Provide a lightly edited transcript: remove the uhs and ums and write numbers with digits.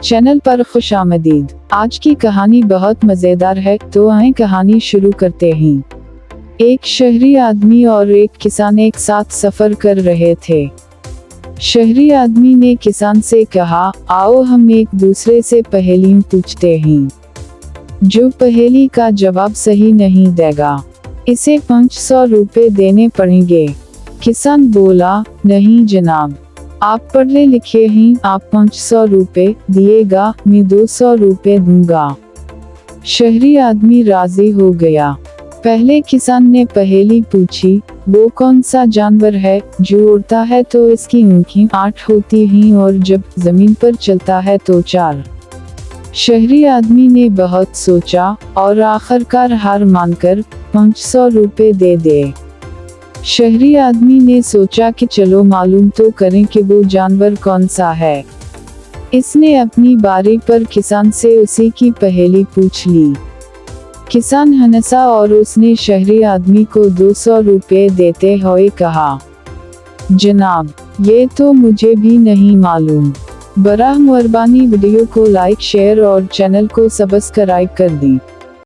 Channel पर खुशामदीद। आज की कहानी बहुत मजेदार है, तो आए कहानी शुरू करते हैं। एक शहरी आदमी और एक किसान एक साथ सफर कर रहे थे। शहरी आदमी ने किसान से कहा, आओ हम एक दूसरे से पहेली पूछते हैं। जो पहेली का जवाब सही नहीं देगा, इसे 500 रुपए देने पड़ेंगे। किसान बोला, नहीं जनाब, आप पढ़े लिखे हैं, आप 500 रुपए दिएगा, मैं 200 रुपए दूंगा। शहरी आदमी राजी हो गया। पहले किसान ने पहेली पूछी, वो कौन सा जानवर है जो उड़ता है तो इसकी आँखें 8 होती हैं और जब जमीन पर चलता है तो 4। शहरी आदमी ने बहुत सोचा और आखिरकार हार मानकर 500 रुपए दे दे। शहरी आदमी ने सोचा कि चलो मालूम तो करें कि वो जानवर कौन सा है। इसने अपनी बारी पर किसान से उसी की पहेली पूछ ली। किसान हंसा और उसने शहरी आदमी को 200 रुपए देते हुए कहा, जनाब, ये तो मुझे भी नहीं मालूम। बराह मेहरबानी वीडियो को लाइक, शेयर और चैनल को सब्सक्राइब कर दी।